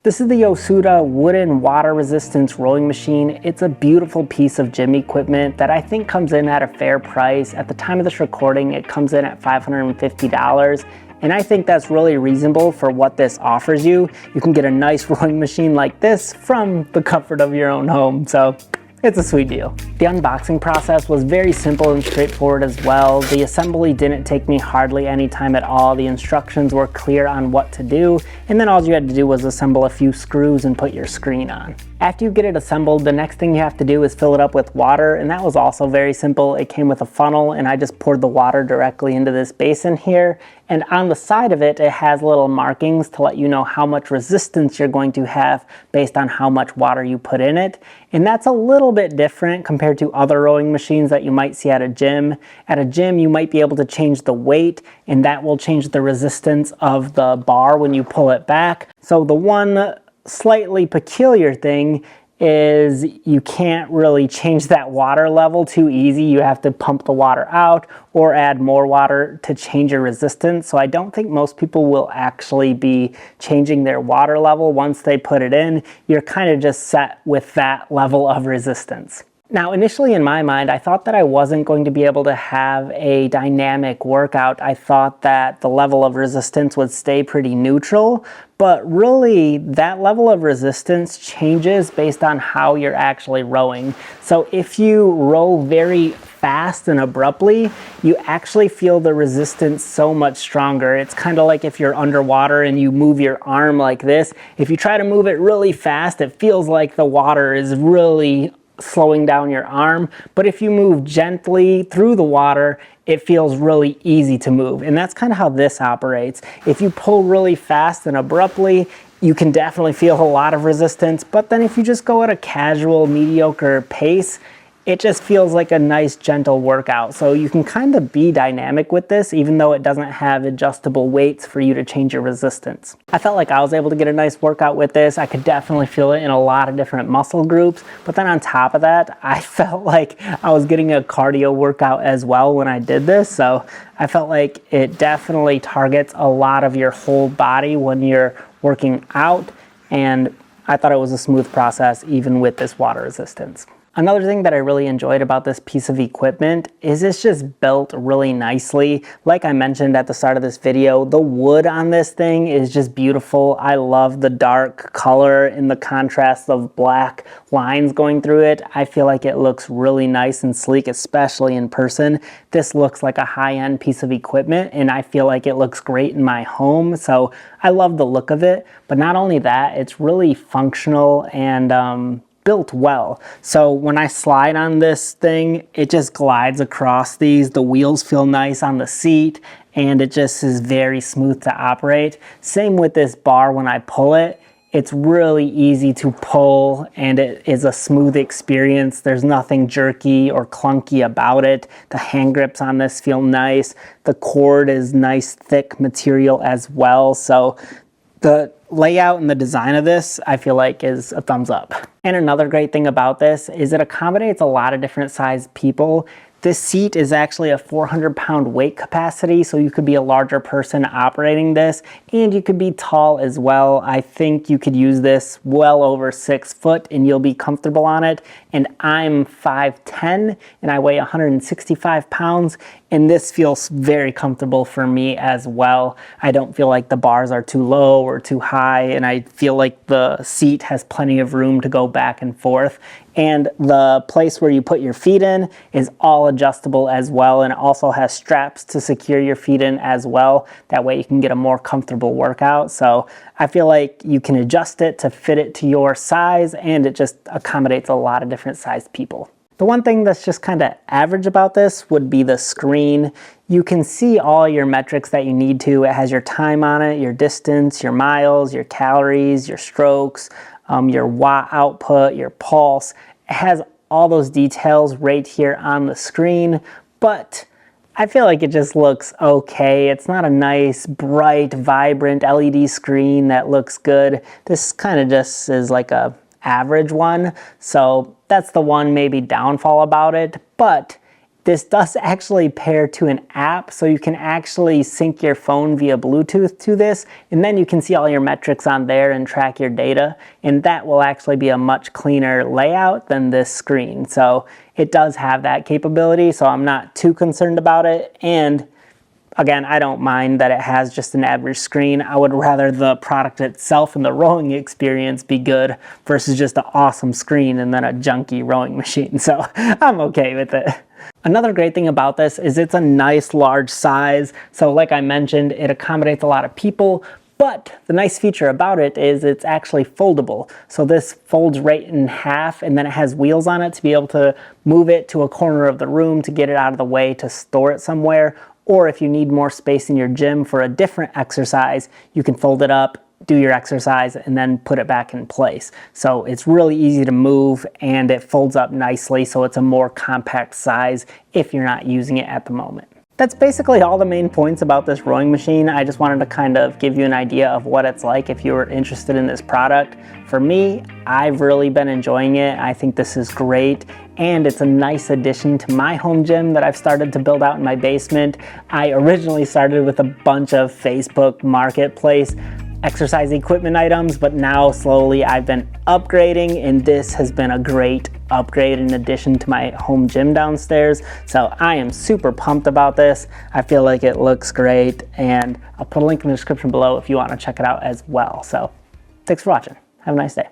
This is the Yosuda wooden water resistance rowing machine. It's a beautiful piece of gym equipment that I think comes in at a fair price. At the time of this recording, it comes in at $550. And I think that's really reasonable for what this offers you. You can get a nice rowing machine like this from the comfort of your own home. So it's a sweet deal. The unboxing process was very simple and straightforward as well. The assembly didn't take me hardly any time at all. The instructions were clear on what to do, and then all you had to do was assemble a few screws and put your screen on. After you get it assembled, the next thing you have to do is fill it up with water, and that was also very simple. It came with a funnel, and I just poured the water directly into this basin here. And on the side of it, it has little markings to let you know how much resistance you're going to have based on how much water you put in it. And that's a little bit different compared to other rowing machines that you might see at a gym. At a gym, you might be able to change the weight, and that will change the resistance of the bar when you pull it back. So the one slightly peculiar thing is you can't really change that water level too easy. You have to pump the water out or add more water to change your resistance. So I don't think most people will actually be changing their water level once they put it in. You're kind of just set with that level of resistance. Now, initially in my mind, I thought that I wasn't going to be able to have a dynamic workout. I thought that the level of resistance would stay pretty neutral, but really that level of resistance changes based on how you're actually rowing. So if you row very fast and abruptly, you actually feel the resistance so much stronger. It's kind of like if you're underwater and you move your arm like this. If you try to move it really fast, it feels like the water is really slowing down your arm, but if you move gently through the water, it feels really easy to move. And that's kind of how this operates. If you pull really fast and abruptly, you can definitely feel a lot of resistance, but then if you just go at a casual, mediocre pace, it just feels like a nice gentle workout. So you can kind of be dynamic with this, even though it doesn't have adjustable weights for you to change your resistance. I felt like I was able to get a nice workout with this. I could definitely feel it in a lot of different muscle groups, but then on top of that, I felt like I was getting a cardio workout as well when I did this. So I felt like it definitely targets a lot of your whole body when you're working out, and I thought it was a smooth process even with this water resistance. Another thing that I really enjoyed about this piece of equipment is it's just built really nicely. Like I mentioned at the start of this video, the wood on this thing is just beautiful. I love the dark color and the contrast of black lines going through it. I feel like it looks really nice and sleek, especially in person. This looks like a high-end piece of equipment, and I feel like it looks great in my home. So I love the look of it, but not only that, it's really functional and built well. So when I slide on this thing, it just glides across these. The wheels feel nice on the seat, and it just is very smooth to operate. Same with this bar. When I pull it, it's really easy to pull, and it is a smooth experience. There's nothing jerky or clunky about it. The hand grips on this feel nice. The cord is nice, thick material as well. So the layout and the design of this, I feel like, is a thumbs up. And another great thing about this is it accommodates a lot of different sized people. This seat is actually a 400-pound weight capacity, so you could be a larger person operating this, and you could be tall as well. I think you could use this well over 6 foot and you'll be comfortable on it. And I'm 5'10", and I weigh 165 pounds, and this feels very comfortable for me as well. I don't feel like the bars are too low or too high, and I feel like the seat has plenty of room to go back and forth. And the place where you put your feet in is all adjustable as well, and it also has straps to secure your feet in as well. That way you can get a more comfortable workout. So I feel like you can adjust it to fit it to your size, and it just accommodates a lot of different sized people. The one thing that's just kind of average about this would be the screen. You can see all your metrics that you need to. It has your time on it, your distance, your miles, your calories, your strokes, your watt output, your pulse. It has all those details right here on the screen, but I feel like it just looks okay. It's not a nice, bright, vibrant LED screen that looks good. This kind of just is like a average one, so that's the one maybe downfall about it, but This does actually pair to an app, so you can actually sync your phone via Bluetooth to this, and then you can see all your metrics on there and track your data, and that will actually be a much cleaner layout than this screen. So it does have that capability, so I'm not too concerned about it. And again, I don't mind that it has just an average screen. I would rather the product itself and the rowing experience be good versus just an awesome screen and then a junky rowing machine. So I'm okay with it. Another great thing about this is it's a nice large size. So like I mentioned, it accommodates a lot of people. But the nice feature about it is it's actually foldable. So this folds right in half, and then it has wheels on it to be able to move it to a corner of the room to get it out of the way to store it somewhere. Or if you need more space in your gym for a different exercise, you can fold it up, do your exercise, and then put it back in place. So it's really easy to move, and it folds up nicely, so it's a more compact size if you're not using it at the moment. That's basically all the main points about this rowing machine. I just wanted to kind of give you an idea of what it's like if you were interested in this product. For me, I've really been enjoying it. I think this is great, and it's a nice addition to my home gym that I've started to build out in my basement. I originally started with a bunch of Facebook Marketplace exercise equipment items, but now slowly I've been upgrading, and this has been a great upgrade in addition to my home gym downstairs. So I am super pumped about this. I feel like it looks great, and I'll put a link in the description below if you want to check it out as well. So thanks for watching. Have a nice day.